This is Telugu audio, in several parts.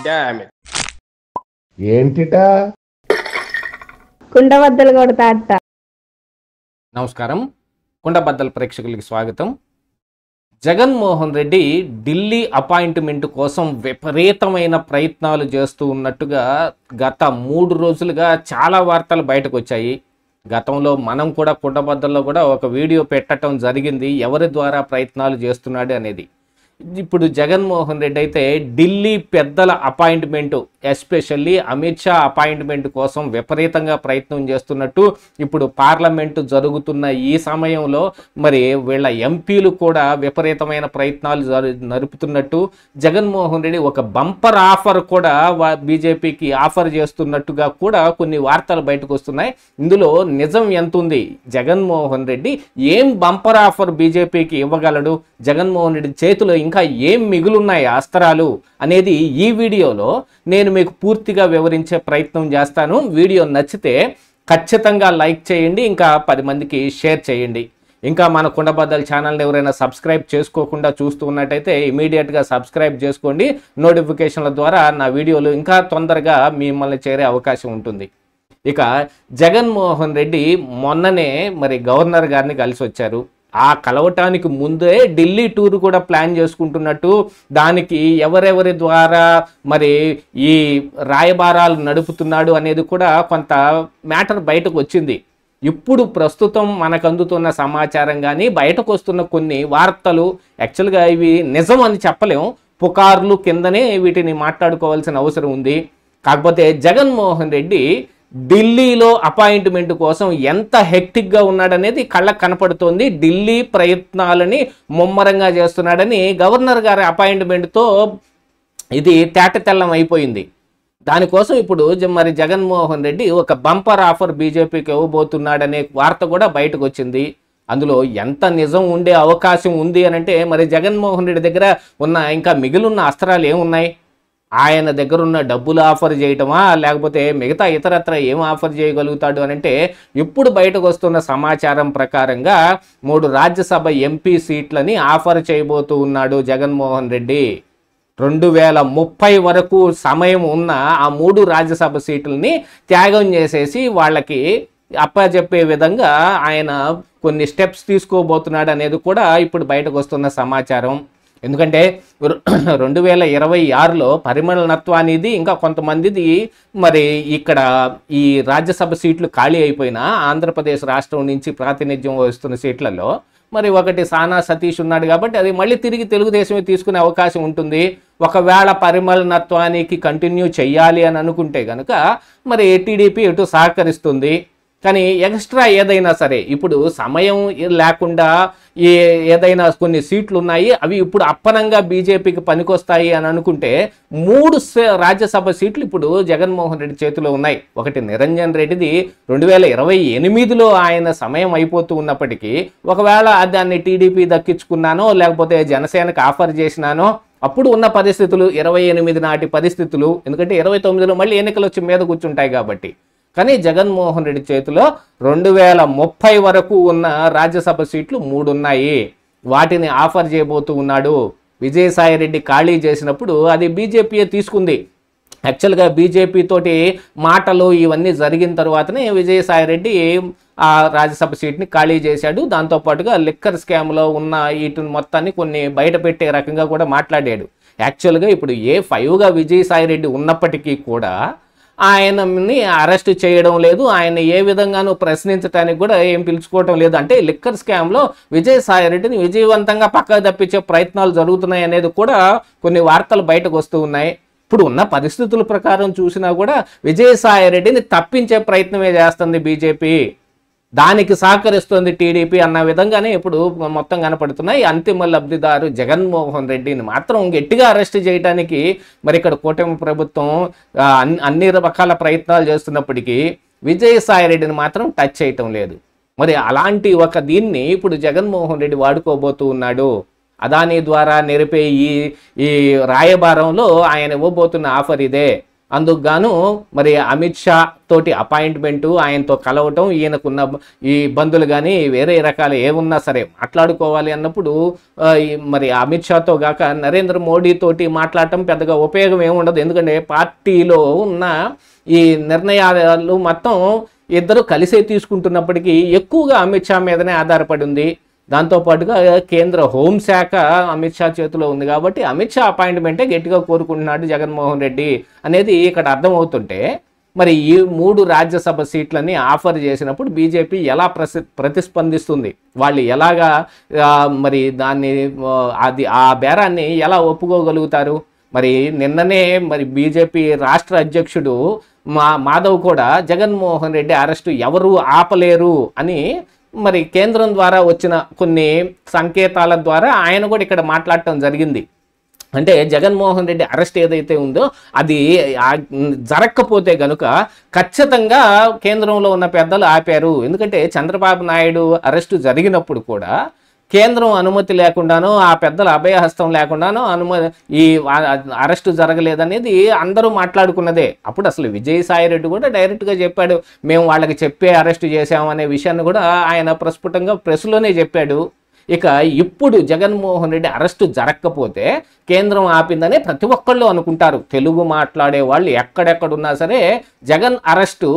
Damn it. ఏంటిటా కుండబద్దలు కొడతా అత్త. నమస్కారం, కుండబద్దల ప్రేక్షకులకి స్వాగతం. జగన్మోహన్ రెడ్డి ఢిల్లీ అపాయింట్మెంట్ కోసం విపరీతమైన ప్రయత్నాలు చేస్తూ ఉన్నట్టుగా గత 3 రోజులుగా చాలా వార్తలు బయటకు వచ్చాయి. గతంలో మనం కూడా కుండబద్దల్లో కూడా ఒక వీడియో పెట్టడం జరిగింది, ఎవరి ద్వారా ప్రయత్నాలు చేస్తున్నాడు అనేది. ఇప్పుడు జగన్మోహన్ రెడ్డి అయితే ఢిల్లీ పెద్దల appointment, especially Amit Shah appointment కోసం విపరీతంగా ప్రయత్నం చేస్తున్నట్టు ఇప్పుడు పార్లమెంటు జరుగుతున్న ఈ సమయంలో మరి వీళ్ళ ఎంపీలు కూడా విపరీతమైన ప్రయత్నాలు నరుపుతున్నట్టు, జగన్మోహన్ రెడ్డి ఒక బంపర్ ఆఫర్ కూడా బీజేపీకి ఆఫర్ చేస్తున్నట్టుగా కూడా కొన్ని వార్తలు బయటకు వస్తున్నాయి. ఇందులో నిజం ఎంత ఉంది? జగన్మోహన్ రెడ్డి ఏం బంపర్ ఆఫర్ బీజేపీకి ఇవ్వగలడు? జగన్మోహన్ రెడ్డి చేతిలో ఇంకా ఏం మిగులున్నాయి అస్త్రాలు అనేది ఈ వీడియోలో నేను మీకు పూర్తిగా వివరించే ప్రయత్నం చేస్తాను. వీడియో నచ్చితే ఖచ్చితంగా లైక్ చేయండి, ఇంకా 10 మందికి షేర్ చేయండి. ఇంకా మన కుండబద్దల ఛానల్ని ఎవరైనా సబ్స్క్రైబ్ చేసుకోకుండా చూస్తూ ఉన్నట్టయితే ఇమీడియట్గా సబ్స్క్రైబ్ చేసుకోండి. నోటిఫికేషన్ల ద్వారా నా వీడియోలు ఇంకా తొందరగా మిమ్మల్ని చేరే అవకాశం ఉంటుంది. ఇక జగన్మోహన్ రెడ్డి మొన్ననే మరి గవర్నర్ గారిని కలిసి వచ్చారు. ఆ కలవటానికి ముందే ఢిల్లీ టూర్ కూడా ప్లాన్ చేసుకుంటున్నట్టు, దానికి ఎవరెవరి ద్వారా మరి ఈ రాయబారాలు నడుపుతున్నాడు అనేది కూడా కొంత మ్యాటర్ బయటకు వచ్చింది. ఇప్పుడు ప్రస్తుతం మనకు అందుతున్న సమాచారం కానీ బయటకు వస్తున్న కొన్ని వార్తలు యాక్చువల్గా ఇవి నిజం అని చెప్పలేము, పుకార్లు కిందనే వీటిని మాట్లాడుకోవాల్సిన అవసరం ఉంది. కాకపోతే జగన్మోహన్ రెడ్డి ఢిల్లీలో అపాయింట్మెంట్ కోసం ఎంత హెక్టిక్గా ఉన్నాడనేది కళ్ళకు కనపడుతోంది. ఢిల్లీ ప్రయత్నాలని ముమ్మరంగా చేస్తున్నాడని గవర్నర్ గారి అపాయింట్మెంట్తో ఇది తేటతెల్లం అయిపోయింది. దానికోసం ఇప్పుడు మరి జగన్మోహన్ రెడ్డి ఒక బంపర్ ఆఫర్ బీజేపీకి ఇవ్వబోతున్నాడనే వార్త కూడా బయటకు వచ్చింది. అందులో ఎంత నిజం ఉండే అవకాశం ఉంది అని అంటే, మరి జగన్మోహన్ రెడ్డి దగ్గర ఉన్న ఇంకా మిగిలిన అస్త్రాలు ఏమున్నాయి? ఆయన దగ్గర ఉన్న డబ్బులు ఆఫర్ చేయటమా, లేకపోతే మిగతా ఇతరత్ర ఏం ఆఫర్ చేయగలుగుతాడు అని అంటే, ఇప్పుడు బయటకు వస్తున్న సమాచారం ప్రకారంగా 3 రాజ్యసభ ఎంపీ సీట్లని ఆఫర్ చేయబోతూ ఉన్నాడు జగన్మోహన్ రెడ్డి. 2030 వరకు సమయం ఉన్న ఆ 3 రాజ్యసభ సీట్లని త్యాగం చేసేసి వాళ్ళకి అప్పచెప్పే విధంగా ఆయన కొన్ని స్టెప్స్ తీసుకోబోతున్నాడు అనేది కూడా ఇప్పుడు బయటకు వస్తున్న సమాచారం. ఎందుకంటే 2026లో పరిమళనత్వ అనేది ఇంకా కొంతమందిది మరి ఇక్కడ ఈ రాజ్యసభ సీట్లు ఖాళీ అయిపోయినా ఆంధ్రప్రదేశ్ రాష్ట్రం నుంచి ప్రాతినిధ్యం వహిస్తున్న సీట్లలో మరి ఒకటి సానా సతీష్ ఉన్నాడు కాబట్టి అది మళ్ళీ తిరిగి తెలుగుదేశమే తీసుకునే అవకాశం ఉంటుంది. ఒకవేళ పరిమళనత్వానికి కంటిన్యూ చెయ్యాలి అని అనుకుంటే కనుక మరి టీడీపీ ఇటు సహకరిస్తుంది. కానీ ఎక్స్ట్రా ఏదైనా సరే ఇప్పుడు సమయం లేకుండా ఏదైనా కొన్ని సీట్లు ఉన్నాయి, అవి ఇప్పుడు అప్పనంగా బీజేపీకి పనికొస్తాయి అని అనుకుంటే 3 రాజ్యసభ సీట్లు ఇప్పుడు జగన్మోహన్ రెడ్డి చేతిలో ఉన్నాయి. ఒకటి నిరంజన్ రెడ్డిది 2028లో ఆయన సమయం అయిపోతూ ఉన్నప్పటికీ ఒకవేళ దాన్ని టీడీపీ దక్కించుకున్నానో లేకపోతే జనసేనకు ఆఫర్ చేసినానో అప్పుడు ఉన్న పరిస్థితులు 28 నాటి పరిస్థితులు, ఎందుకంటే 29లో మళ్ళీ ఎన్నికలు వచ్చి మీద కూర్చుంటాయి కాబట్టి. కానీ జగన్మోహన్ రెడ్డి చేతిలో 2030 వరకు ఉన్న రాజ్యసభ సీట్లు 3 ఉన్నాయి. వాటిని ఆఫర్ చేయబోతూ ఉన్నాడు. విజయసాయి రెడ్డి ఖాళీ చేసినప్పుడు అది బీజేపీయే తీసుకుంది. యాక్చువల్గా బీజేపీ తోటి మాటలు ఇవన్నీ జరిగిన తర్వాతనే విజయసాయి రెడ్డి ఆ రాజ్యసభ సీట్ని ఖాళీ చేశాడు. దాంతోపాటుగా లిక్కర్ స్కామ్లో ఉన్న వీటిని మొత్తాన్ని కొన్ని బయట పెట్టే రకంగా కూడా మాట్లాడాడు. యాక్చువల్గా ఇప్పుడు A5గా విజయసాయి రెడ్డి ఉన్నప్పటికీ కూడా ఆయనని అరెస్ట్ చేయడం లేదు, ఆయన ఏ విధంగానూ ప్రశ్నించడానికి కూడా ఏం పిలుచుకోవటం లేదు. అంటే లిక్కర్ స్కామ్లో విజయసాయి రెడ్డిని విజయవంతంగా పక్కకు తప్పించే ప్రయత్నాలు జరుగుతున్నాయి అనేది కూడా కొన్ని వార్తలు బయటకు వస్తూ ఉన్నాయి. ఇప్పుడు ఉన్న పరిస్థితుల ప్రకారం చూసినా కూడా విజయసాయి రెడ్డిని తప్పించే ప్రయత్నమే చేస్తుంది బీజేపీ, దానికి సహకరిస్తుంది టీడీపీ అన్న విధంగానే ఇప్పుడు మొత్తం కనపడుతున్నాయి. అంతిమ లబ్ధిదారు జగన్మోహన్ రెడ్డిని మాత్రం గట్టిగా అరెస్ట్ చేయడానికి మరి ఇక్కడ కూటమి ప్రభుత్వం అన్ని రకాల ప్రయత్నాలు చేస్తున్నప్పటికీ విజయసాయి రెడ్డిని మాత్రం టచ్ చేయటం లేదు. మరి అలాంటి ఒక దీన్ని ఇప్పుడు జగన్మోహన్ రెడ్డి వాడుకోబోతూ ఉన్నాడు. అదానీ ద్వారా నెరిపే ఈ రాయబారంలో ఆయన ఇవ్వబోతున్న ఆఫర్ ఇదే. అందుకు గాను మరి అమిత్ షా తోటి అపాయింట్మెంటు, ఆయనతో కలవటం, ఈయనకున్న ఈ ఇబ్బందులు కానీ వేరే రకాలు ఏమున్నా సరే మాట్లాడుకోవాలి అన్నప్పుడు మరి అమిత్ షాతో గాక నరేంద్ర మోడీ తోటి మాట్లాడటం పెద్దగా ఉపయోగం ఏముండదు. ఎందుకంటే పార్టీలో ఉన్న ఈ నిర్ణయాలు మొత్తం ఇద్దరు కలిసే తీసుకుంటున్నప్పటికీ ఎక్కువగా అమిత్ షా మీదనే ఆధారపడి ఉంది. దాంతోపాటుగా కేంద్ర హోంశాఖ అమిత్ షా చేతిలో ఉంది కాబట్టి అమిత్ షా అపాయింట్మెంటే గట్టిగా కోరుకుంటున్నాడు జగన్మోహన్ రెడ్డి అనేది ఇక్కడ అర్థమవుతుంటే, మరి ఈ 3 రాజ్యసభ సీట్లని ఆఫర్ చేసినప్పుడు బీజేపీ ఎలా ప్రతిస్పందిస్తుంది, వాళ్ళు ఎలాగా మరి దాన్ని ఆ బేరాన్ని ఎలా ఒప్పుకోగలుగుతారు? మరి నిన్ననే మరి బీజేపీ రాష్ట్ర అధ్యక్షుడు మాధవ్ కూడా జగన్మోహన్ రెడ్డి అరెస్టు ఎవరు ఆపలేరు అని మరి కేంద్రం ద్వారా వచ్చిన కొన్ని సంకేతాల ద్వారా ఆయన కూడా ఇక్కడ మాట్లాడటం జరిగింది. అంటే జగన్మోహన్ రెడ్డి అరెస్ట్ ఏదైతే ఉందో అది జరగకపోతే గనుక ఖచ్చితంగా కేంద్రంలో ఉన్న పెద్దలు ఆపారు. ఎందుకంటే చంద్రబాబు నాయుడు అరెస్టు జరిగినప్పుడు కూడా కేంద్రం అనుమతి లేకుండానో, ఆ పెద్దల అభయహస్తం లేకుండానో ఈ అరెస్టు జరగలేదనేది అందరూ మాట్లాడుకున్నదే. అప్పుడు అసలు విజయసాయిరెడ్డి కూడా డైరెక్ట్గా చెప్పాడు, మేము వాళ్ళకి చెప్పే అరెస్టు చేశామనే విషయాన్ని కూడా ఆయన ప్రస్ఫుటంగా ప్రెస్లోనే చెప్పాడు. ఇక ఇప్పుడు జగన్మోహన్ రెడ్డి అరెస్టు జరగకపోతే కేంద్రం ఆపిందని ప్రతి ఒక్కళ్ళు అనుకుంటారు. తెలుగు మాట్లాడే వాళ్ళు ఎక్కడెక్కడున్నా సరే జగన్ అరెస్టు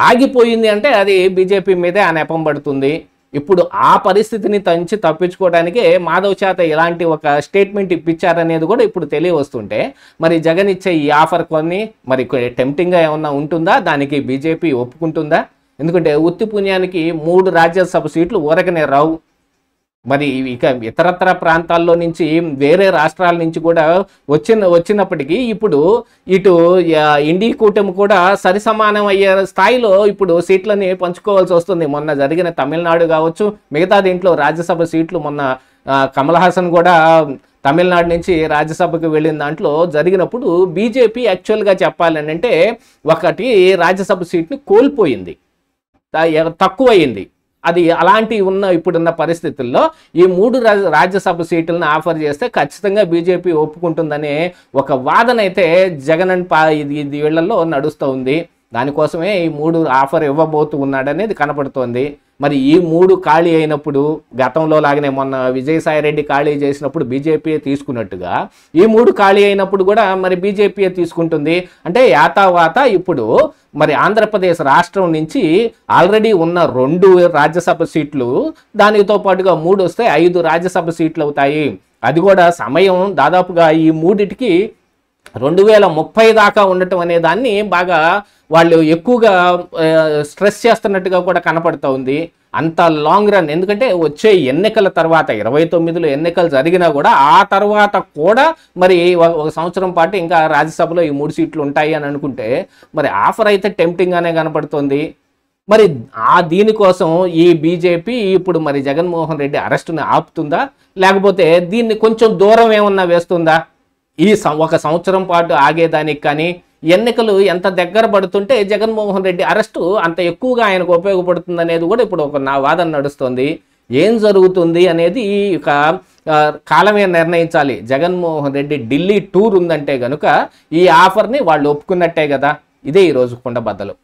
ఆగిపోయింది అంటే అది బీజేపీ మీదే ఆ నెపం పడుతుంది. ఇప్పుడు ఆ పరిస్థితిని తప్పించుకోవడానికే మాధవ్ చేత ఇలాంటి ఒక స్టేట్మెంట్ ఇప్పించారనేది కూడా ఇప్పుడు తెలియవస్తుంటే, మరి జగన్ ఇచ్చే ఈ ఆఫర్ కొన్ని మరి టెంప్టింగ్గా ఏమన్నా ఉంటుందా? దానికి బీజేపీ ఒప్పుకుంటుందా? ఎందుకంటే ఉత్తి పుణ్యానికి 3 రాజ్యసభ సీట్లు ఊరకనే రావు. మరి ఇక ఇతరత్ర ప్రాంతాల్లో నుంచి వేరే రాష్ట్రాల నుంచి కూడా వచ్చినప్పటికీ ఇప్పుడు ఇటు ఇండి కూటమి కూడా సరిసమానం అయ్యే స్థాయిలో ఇప్పుడు సీట్లని పంచుకోవాల్సి వస్తుంది. మొన్న జరిగిన తమిళనాడు కావచ్చు, మిగతా దీంట్లో రాజ్యసభ సీట్లు మొన్న కమల్ హాసన్ కూడా తమిళనాడు నుంచి రాజ్యసభకు వెళ్ళిన దాంట్లో జరిగినప్పుడు బీజేపీ యాక్చువల్గా చెప్పాలని అంటే ఒకటి రాజ్యసభ సీట్ని కోల్పోయింది, తక్కువయింది. అది అలాంటి ఇప్పుడున్న పరిస్థితుల్లో ఈ 3 రాజ్యసభ సీట్లను ఆఫర్ చేస్తే ఖచ్చితంగా బీజేపీ ఒప్పుకుంటుందనే ఒక వాదన అయితే జగన్ ఇది వీళ్లలో నడుస్తూ ఉంది. దానికోసమే ఈ 3 ఆఫర్ ఇవ్వబోతూ ఉన్నాడనేది కనపడుతోంది. మరి ఈ 3 ఖాళీ అయినప్పుడు గతంలో లాగానే మొన్న విజయసాయిరెడ్డి ఖాళీ చేసినప్పుడు బీజేపీ తీసుకున్నట్టుగా ఈ 3 ఖాళీ అయినప్పుడు కూడా మరి బీజేపీ తీసుకుంటుంది. అంటే యాతావాత ఇప్పుడు మరి ఆంధ్రప్రదేశ్ రాష్ట్రం నుంచి ఆల్రెడీ ఉన్న 2 రాజ్యసభ సీట్లు, దానితో పాటుగా 3 వస్తే 5 రాజ్యసభ సీట్లు అవుతాయి. అది కూడా సమయం దాదాపుగా ఈ 3టికి 2030 దాకా ఉండటం అనే దాన్ని బాగా వాళ్ళు ఎక్కువగా స్ట్రెస్ చేస్తున్నట్టుగా కూడా కనపడుతూ ఉంది. అంత లాంగ్ రన్, ఎందుకంటే వచ్చే ఎన్నికల తర్వాత 29లో ఎన్నికలు జరిగినా కూడా ఆ తర్వాత కూడా మరి 1 సంవత్సరం పాటు ఇంకా రాజ్యసభలో ఈ 3 సీట్లు ఉంటాయి అని అనుకుంటే మరి ఆఫర్ అయితే టెంప్టింగ్గానే కనపడుతుంది. మరి దీనికోసం ఈ బీజేపీ ఇప్పుడు మరి జగన్మోహన్ రెడ్డి అరెస్టుని ఆపుతుందా, లేకపోతే దీన్ని కొంచెం దూరం ఏమన్నా వేస్తుందా? ఈ 1 సంవత్సరం పాటు ఆగేదానికి కానీ ఎన్నికలు ఎంత దగ్గర పడుతుంటే జగన్మోహన్ రెడ్డి అరెస్టు అంత ఎక్కువగా ఆయనకు ఉపయోగపడుతుంది అనేది కూడా ఇప్పుడు ఒక వాదన నడుస్తుంది. ఏం జరుగుతుంది అనేది ఇక కాలమే నిర్ణయించాలి. జగన్మోహన్ రెడ్డి ఢిల్లీ టూర్ ఉందంటే గనుక ఈ ఆఫర్ని వాళ్ళు ఒప్పుకున్నట్టే కదా. ఇదే ఈరోజు కుండబద్దలు.